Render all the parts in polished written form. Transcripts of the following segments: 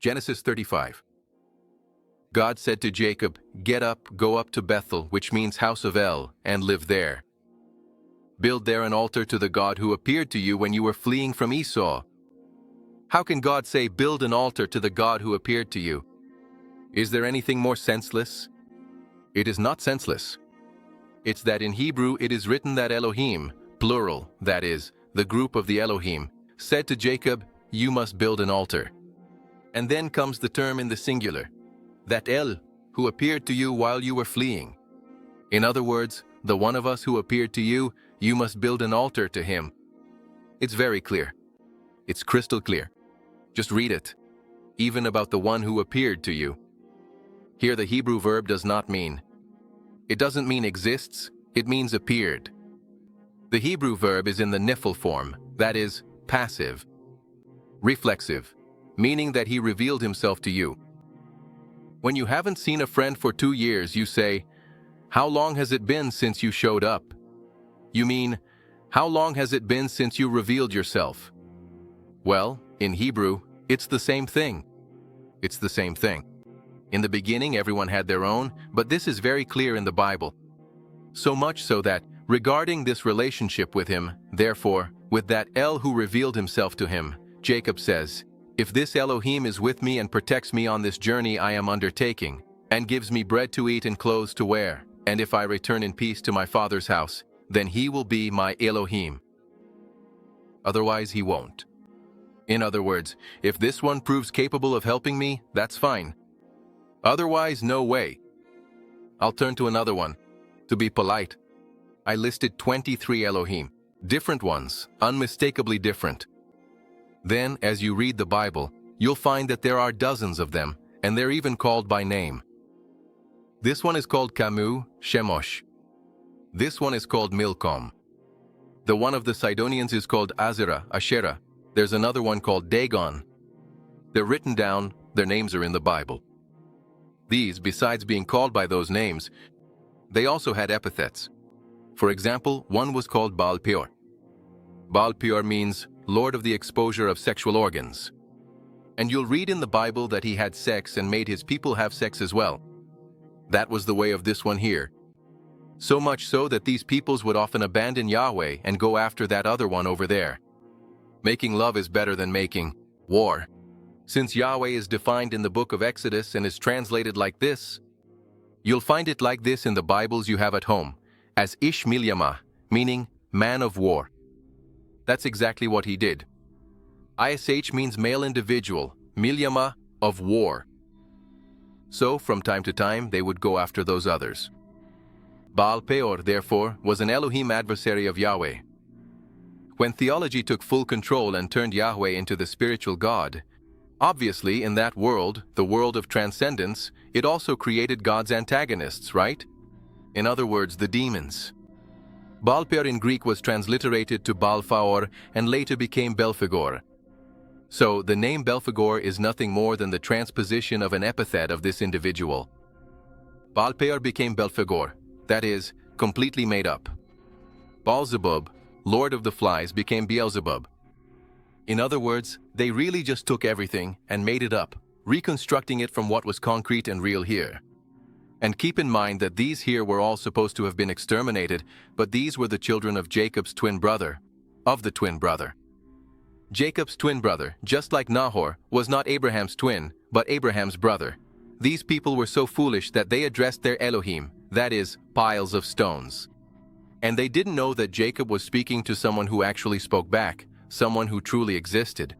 Genesis 35. God said to Jacob, "Get up, go up to Bethel," which means house of El, and live there. Build there an altar to the God who appeared to you when you were fleeing from Esau. How can God say, "Build an altar to the God who appeared to you"? Is there anything more senseless? It is not senseless. It's that in Hebrew it is written that Elohim, plural, that is, the group of the Elohim, said to Jacob, "You must build an altar." And then comes the term in the singular, that El, who appeared to you while you were fleeing. In other words, the one of us who appeared to you, you must build an altar to him. It's very clear. It's crystal clear. Just read it. Even about the one who appeared to you. Here the Hebrew verb does not mean. It doesn't mean exists, it means appeared. The Hebrew verb is in the nifl form, that is, passive. Reflexive, meaning that he revealed himself to you. When you haven't seen a friend for 2 years, you say, "How long has it been since you showed up?" You mean, how long has it been since you revealed yourself? Well, in Hebrew, it's the same thing. It's the same thing. In the beginning, everyone had their own, but this is very clear in the Bible. So much so that, regarding this relationship with him, therefore, with that El who revealed himself to him, Jacob says, "If this Elohim is with me and protects me on this journey I am undertaking, and gives me bread to eat and clothes to wear, and if I return in peace to my father's house, then he will be my Elohim. Otherwise he won't." In other words, if this one proves capable of helping me, that's fine. Otherwise, no way. I'll turn to another one. To be polite, I listed 23 Elohim, different ones, unmistakably different. Then, as you read the Bible, you'll find that there are dozens of them, and they're even called by name. This one is called Camus, Chemosh. This one is called Milcom. The one of the Sidonians is called Azerah, Asherah. There's another one called Dagon. They're written down, their names are in the Bible. These, besides being called by those names, they also had epithets. For example, one was called Baal Peor. Baal Peor means Lord of the exposure of sexual organs. And you'll read in the Bible that he had sex and made his people have sex as well. That was the way of this one here. So much so that these peoples would often abandon Yahweh and go after that other one over there. Making love is better than making war. Since Yahweh is defined in the book of Exodus and is translated like this, you'll find it like this in the Bibles you have at home, as Ish Milhamah, meaning man of war. That's exactly what he did. Ish means male individual, Milhamah, of war. So, from time to time, they would go after those others. Baal Peor, therefore, was an Elohim adversary of Yahweh. When theology took full control and turned Yahweh into the spiritual God, obviously, in that world, the world of transcendence, it also created God's antagonists, right? In other words, the demons. Baal Peor in Greek was transliterated to Baal Faor and later became Belphegor. So, the name Belphegor is nothing more than the transposition of an epithet of this individual. Baal Peor became Belphegor, that is, completely made up. Baalzebub, Lord of the Flies, became Beelzebub. In other words, they really just took everything and made it up, reconstructing it from what was concrete and real here. And keep in mind that these here were all supposed to have been exterminated, but these were the children of Jacob's twin brother, of the twin brother. Jacob's twin brother, just like Nahor, was not Abraham's twin, but Abraham's brother. These people were so foolish that they addressed their Elohim, that is, piles of stones. And they didn't know that Jacob was speaking to someone who actually spoke back, someone who truly existed.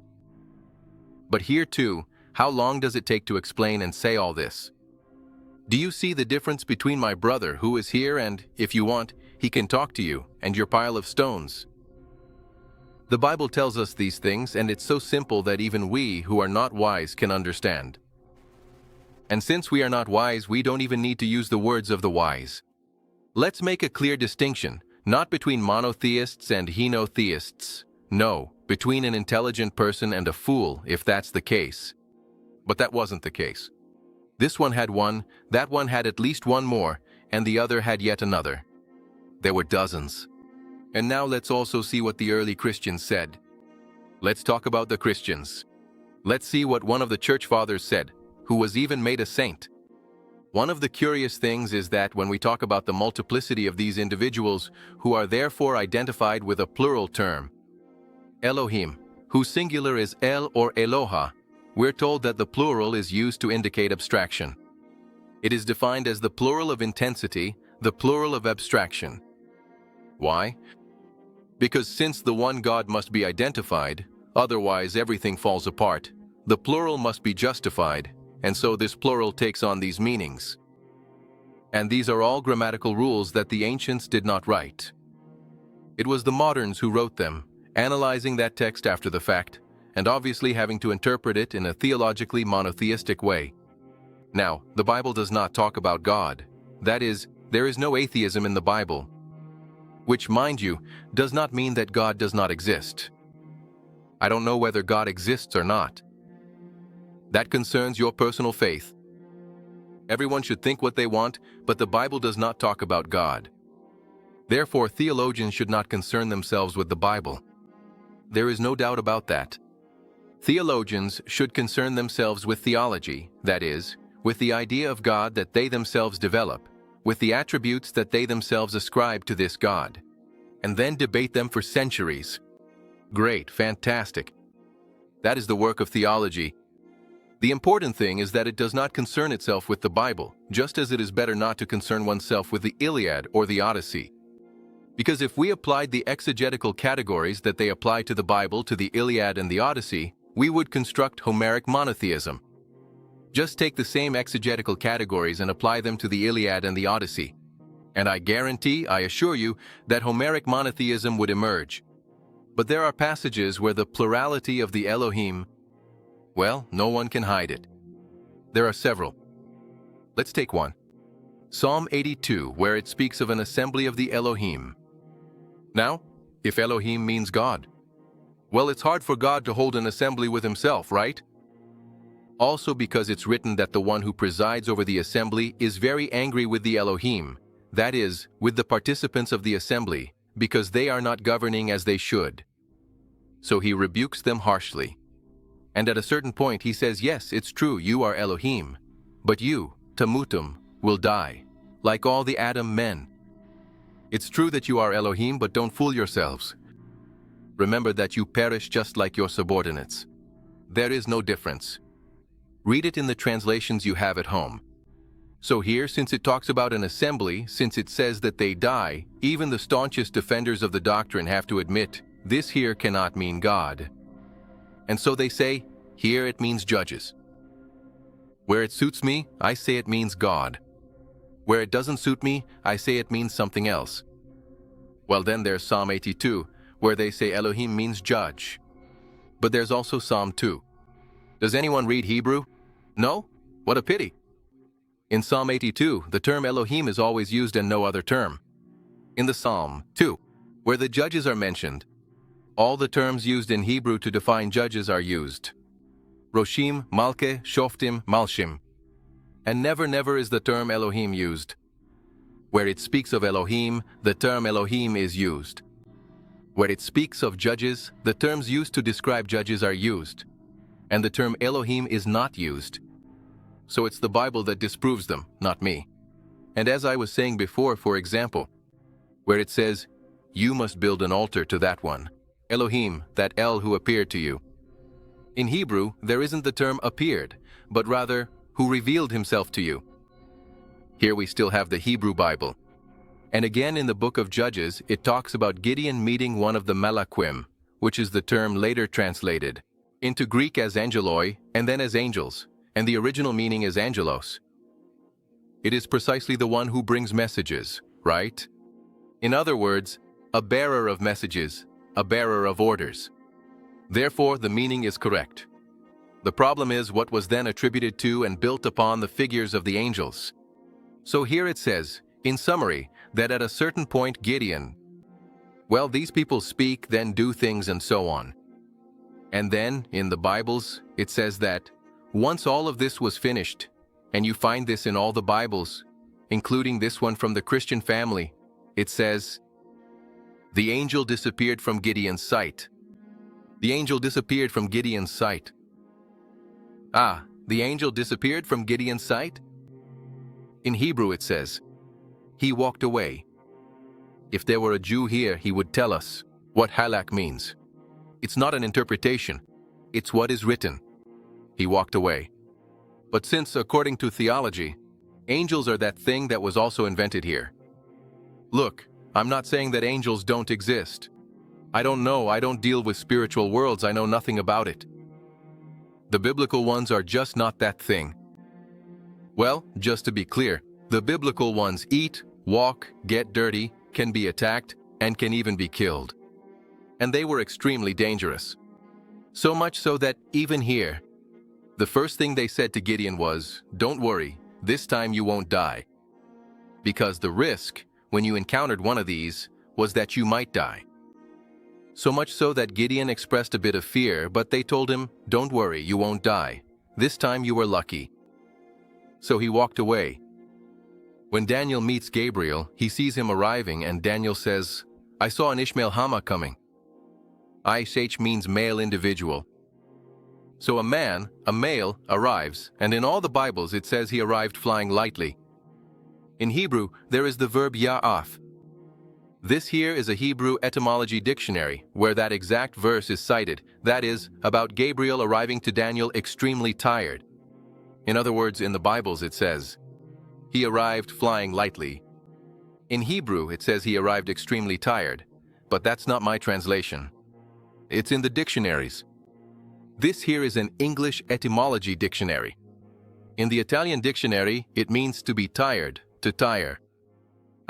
But here too, how long does it take to explain and say all this? Do you see the difference between my brother who is here and, if you want, he can talk to you, and your pile of stones? The Bible tells us these things, and it's so simple that even we, who are not wise, can understand. And since we are not wise, we don't even need to use the words of the wise. Let's make a clear distinction, not between monotheists and henotheists. No, between an intelligent person and a fool, if that's the case. But that wasn't the case. This one had one, that one had at least one more, and the other had yet another. There were dozens. And now let's also see what the early Christians said. Let's talk about the Christians. Let's see what one of the church fathers said, who was even made a saint. One of the curious things is that when we talk about the multiplicity of these individuals who are therefore identified with a plural term, Elohim, whose singular is El or Eloha, we're told that the plural is used to indicate abstraction. It is defined as the plural of intensity, the plural of abstraction. Why? Because since the one God must be identified, otherwise everything falls apart, the plural must be justified, and so this plural takes on these meanings. And these are all grammatical rules that the ancients did not write. It was the moderns who wrote them, analyzing that text after the fact, and obviously having to interpret it in a theologically monotheistic way. Now, the Bible does not talk about God. That is, there is no atheism in the Bible, which, mind you, does not mean that God does not exist. I don't know whether God exists or not. That concerns your personal faith. Everyone should think what they want, but the Bible does not talk about God. Therefore, theologians should not concern themselves with the Bible. There is no doubt about that. Theologians should concern themselves with theology, that is, with the idea of God that they themselves develop, with the attributes that they themselves ascribe to this God, and then debate them for centuries. Great, fantastic. That is the work of theology. The important thing is that it does not concern itself with the Bible, just as it is better not to concern oneself with the Iliad or the Odyssey. Because if we applied the exegetical categories that they apply to the Bible to the Iliad and the Odyssey, we would construct Homeric monotheism. Just take the same exegetical categories and apply them to the Iliad and the Odyssey, and I guarantee, I assure you, that Homeric monotheism would emerge. But there are passages where the plurality of the Elohim, well, no one can hide it. There are several. Let's take one. Psalm 82, where it speaks of an assembly of the Elohim. Now, if Elohim means God, well, it's hard for God to hold an assembly with himself, right? Also because it's written that the one who presides over the assembly is very angry with the Elohim, that is, with the participants of the assembly, because they are not governing as they should. So he rebukes them harshly. And at a certain point he says, yes, it's true, you are Elohim, but you, Tamutum, will die, like all the Adam men. It's true that you are Elohim, but don't fool yourselves. Remember that you perish just like your subordinates. There is no difference. Read it in the translations you have at home. So here, since it talks about an assembly, since it says that they die, even the staunchest defenders of the doctrine have to admit, this here cannot mean God. And so they say, here it means judges. Where it suits me, I say it means God. Where it doesn't suit me, I say it means something else. Well, then there's Psalm 82, where they say Elohim means judge. But there's also Psalm 2. Does anyone read Hebrew? No? What a pity. In Psalm 82, the term Elohim is always used and no other term. In the Psalm 2, where the judges are mentioned, all the terms used in Hebrew to define judges are used. Roshim, Malke, Shoftim, Malshim. And never is the term Elohim used. Where it speaks of Elohim, the term Elohim is used. Where it speaks of judges, the terms used to describe judges are used. And the term Elohim is not used. So it's the Bible that disproves them, not me. And as I was saying before, for example, where it says, you must build an altar to that one, Elohim, that El who appeared to you. In Hebrew, there isn't the term appeared, but rather, who revealed himself to you. Here we still have the Hebrew Bible. And again in the book of Judges, it talks about Gideon meeting one of the Malakim, which is the term later translated into Greek as angeloi and then as angels, and the original meaning is angelos. It is precisely the one who brings messages, right? In other words, a bearer of messages, a bearer of orders. Therefore, the meaning is correct. The problem is what was then attributed to and built upon the figures of the angels. So here it says, in summary, that at a certain point Gideon, well, these people speak, then do things and so on. And then, in the Bibles, it says that once all of this was finished, and you find this in all the Bibles, including this one from the Christian family, it says, the angel disappeared from Gideon's sight. The angel disappeared from Gideon's sight. Ah, the angel disappeared from Gideon's sight? In Hebrew it says, he walked away. If there were a Jew here, he would tell us what halak means. It's not an interpretation, it's what is written. He walked away. But since, according to theology, angels are that thing that was also invented here. Look, I'm not saying that angels don't exist. I don't know, I don't deal with spiritual worlds, I know nothing about it. The biblical ones are just not that thing. Well, just to be clear, the biblical ones eat, walk, get dirty, can be attacked, and can even be killed. And they were extremely dangerous. So much so that even here, the first thing they said to Gideon was, "Don't worry, this time you won't die." Because the risk, when you encountered one of these, was that you might die. So much so that Gideon expressed a bit of fear, but they told him, "Don't worry, you won't die. This time you were lucky." So he walked away. When Daniel meets Gabriel, he sees him arriving, and Daniel says, "I saw an Milhamah coming." Ish means male individual. So a male, arrives, and in all the Bibles it says he arrived flying lightly. In Hebrew, there is the verb ya'af. This here is a Hebrew etymology dictionary where that exact verse is cited, that is, about Gabriel arriving to Daniel extremely tired. In other words, in the Bibles it says, he arrived flying lightly. In Hebrew, it says he arrived extremely tired, but that's not my translation. It's in the dictionaries. This here is an English etymology dictionary. In the Italian dictionary, it means to be tired, to tire.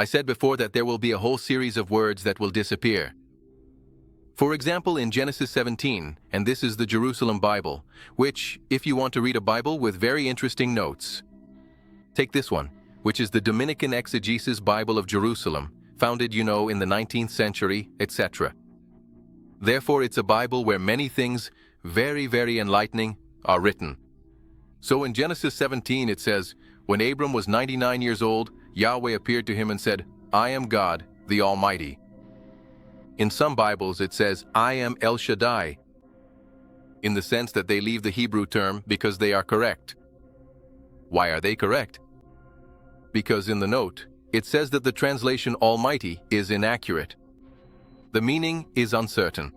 I said before that there will be a whole series of words that will disappear. For example, in Genesis 17, and this is the Jerusalem Bible, which, if you want to read a Bible with very interesting notes, take this one, which is the Dominican Exegesis Bible of Jerusalem, founded, in the 19th century, etc. Therefore, it's a Bible where many things, very, very enlightening, are written. So in Genesis 17 it says, when Abram was 99 years old, Yahweh appeared to him and said, "I am God, the Almighty." In some Bibles it says, "I am El Shaddai," in the sense that they leave the Hebrew term because they are correct. Why are they correct? Because in the note, it says that the translation Almighty is inaccurate. The meaning is uncertain.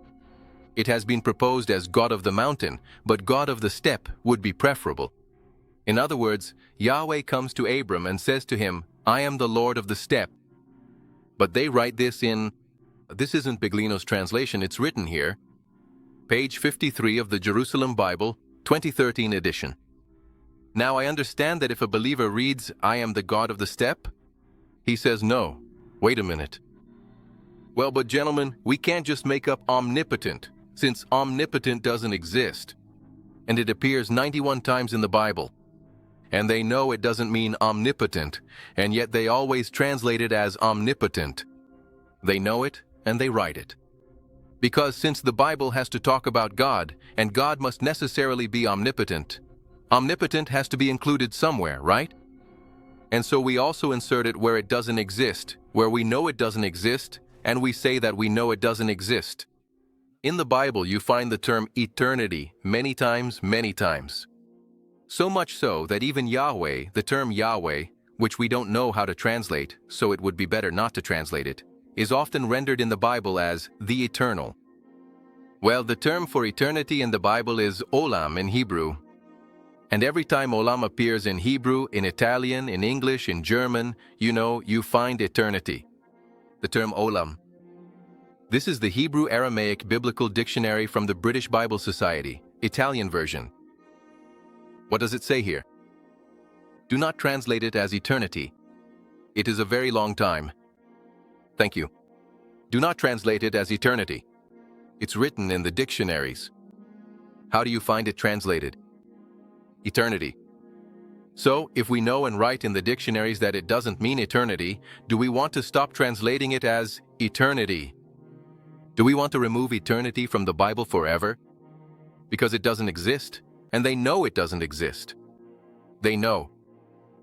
It has been proposed as God of the mountain, but God of the steppe would be preferable. In other words, Yahweh comes to Abram and says to him, "I am the Lord of the steppe." But they write this isn't Biglino's translation, it's written here, page 53 of the Jerusalem Bible, 2013 edition. Now I understand that if a believer reads, "I am the God of the steppe," he says, "No, wait a minute. Well, but gentlemen, we can't just make up omnipotent, since omnipotent doesn't exist. And it appears 91 times in the Bible. And they know it doesn't mean omnipotent, and yet they always translate it as omnipotent. They know it, and they write it. Because since the Bible has to talk about God, and God must necessarily be omnipotent, omnipotent has to be included somewhere, right? And so we also insert it where it doesn't exist, where we know it doesn't exist, and we say that we know it doesn't exist. In the Bible, you find the term eternity many times, many times. So much so that even Yahweh, the term Yahweh, which we don't know how to translate, so it would be better not to translate it, is often rendered in the Bible as the eternal. Well, the term for eternity in the Bible is olam in Hebrew. And every time olam appears in Hebrew, in Italian, in English, in German, you find eternity. The term olam. This is the Hebrew Aramaic Biblical Dictionary from the British Bible Society, Italian version. What does it say here? Do not translate it as eternity. It is a very long time. Thank you. Do not translate it as eternity. It's written in the dictionaries. How do you find it translated? Eternity. So, if we know and write in the dictionaries that it doesn't mean eternity, do we want to stop translating it as eternity? Do we want to remove eternity from the Bible forever? Because it doesn't exist, and they know it doesn't exist. They know.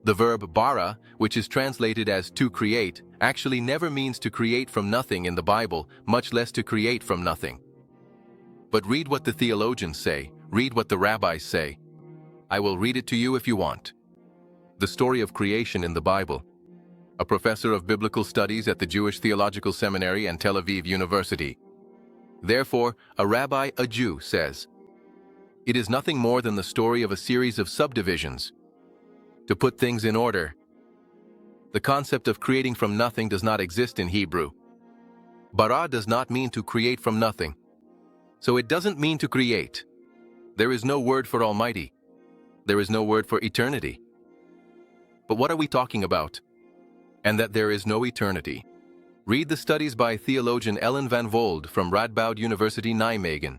The verb bara, which is translated as to create, actually never means to create from nothing in the Bible, much less to create from nothing. But read what the theologians say, read what the rabbis say. I will read it to you if you want. The story of creation in the Bible. A professor of biblical studies at the Jewish Theological Seminary and Tel Aviv University. Therefore, a rabbi, a Jew, says, "It is nothing more than the story of a series of subdivisions. To put things in order, the concept of creating from nothing does not exist in Hebrew. Bara does not mean to create from nothing. So it doesn't mean to create. There is no word for Almighty. There is no word for eternity. But what are we talking about? And that there is no eternity. Read the studies by theologian Ellen van Vold from Radboud University, Nijmegen.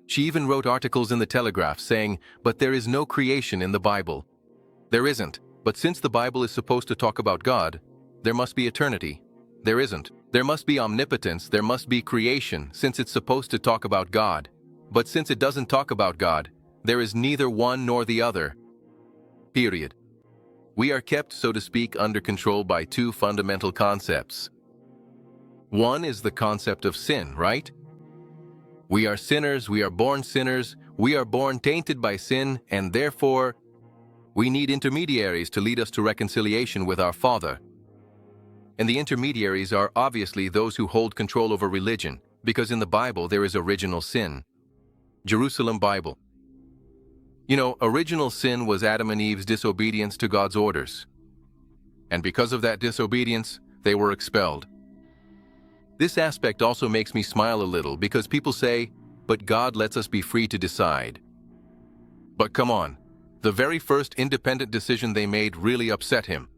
She even wrote articles in the Telegraph saying, but there is no creation in the Bible. There isn't, but since the Bible is supposed to talk about God, there must be eternity. There isn't. There must be omnipotence, there must be creation, since it's supposed to talk about God. But since it doesn't talk about God, there is neither one nor the other. Period. We are kept, so to speak, under control by two fundamental concepts. One is the concept of sin, right? We are sinners, we are born sinners, we are born tainted by sin, and therefore, we need intermediaries to lead us to reconciliation with our Father. And the intermediaries are obviously those who hold control over religion, because in the Bible there is original sin. Jerusalem Bible. You know, original sin was Adam and Eve's disobedience to God's orders. And because of that disobedience, they were expelled. This aspect also makes me smile a little because people say, but God lets us be free to decide. But come on, the very first independent decision they made really upset him.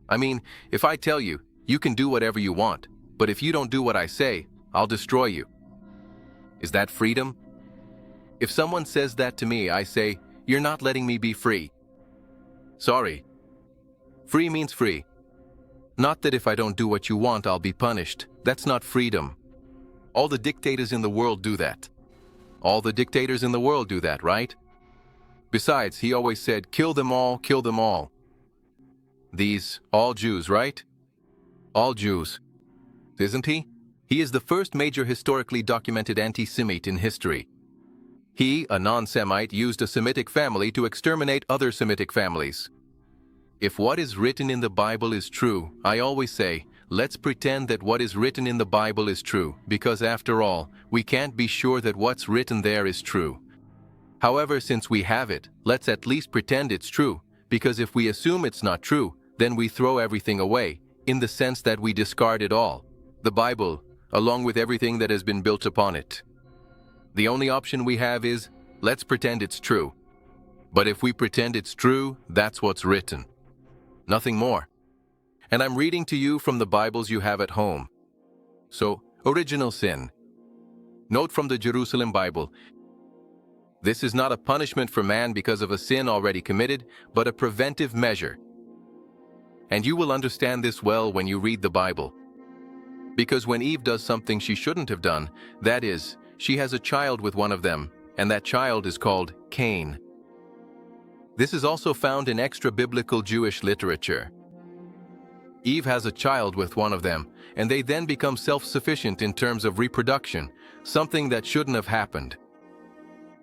I mean, if I tell you, you can do whatever you want, but if you don't do what I say, I'll destroy you. Is that freedom? If someone says that to me, I say, you're not letting me be free. Sorry. Free means free. Not that if I don't do what you want, I'll be punished. That's not freedom. All the dictators in the world do that. All the dictators in the world do that, right? Besides, he always said, kill them all, kill them all. These, all Jews, right? All Jews. Isn't he? He is the first major historically documented anti-Semite in history. He, a non-Semite, used a Semitic family to exterminate other Semitic families. If what is written in the Bible is true, I always say, let's pretend that what is written in the Bible is true, because after all, we can't be sure that what's written there is true. However, since we have it, let's at least pretend it's true, because if we assume it's not true, then we throw everything away, in the sense that we discard it all. The Bible, along with everything that has been built upon it. The only option we have is, let's pretend it's true. But if we pretend it's true, that's what's written. Nothing more. And I'm reading to you from the Bibles you have at home. So, original sin. Note from the Jerusalem Bible. This is not a punishment for man because of a sin already committed, but a preventive measure. And you will understand this well when you read the Bible. Because when Eve does something she shouldn't have done, that is, she has a child with one of them, and that child is called Cain. This is also found in extra-biblical Jewish literature. Eve has a child with one of them, and they then become self-sufficient in terms of reproduction, something that shouldn't have happened.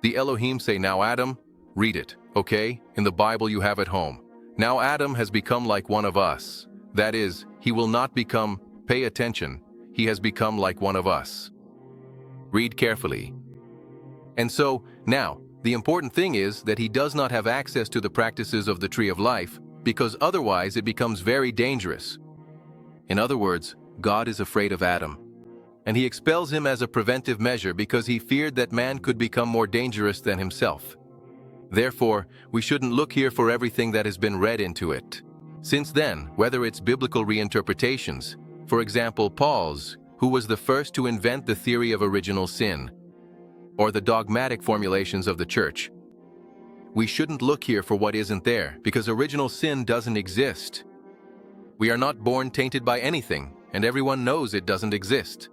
The Elohim say, now Adam, read it, okay? In the Bible you have at home. Now Adam has become like one of us. That is, he will not become, pay attention, he has become like one of us. Read carefully. And so, now, the important thing is that he does not have access to the practices of the tree of life, because otherwise it becomes very dangerous. In other words, God is afraid of Adam. And he expels him as a preventive measure because he feared that man could become more dangerous than himself. Therefore, we shouldn't look here for everything that has been read into it. Since then, whether it's biblical reinterpretations, for example, Paul's, who was the first to invent the theory of original sin, or the dogmatic formulations of the church. We shouldn't look here for what isn't there, because original sin doesn't exist. We are not born tainted by anything, and everyone knows it doesn't exist.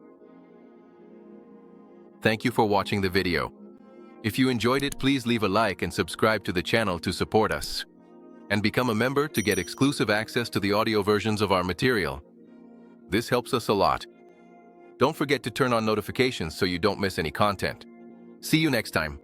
Thank you for watching the video. If you enjoyed it, please leave a like and subscribe to the channel to support us. And become a member to get exclusive access to the audio versions of our material. This helps us a lot. Don't forget to turn on notifications so you don't miss any content. See you next time.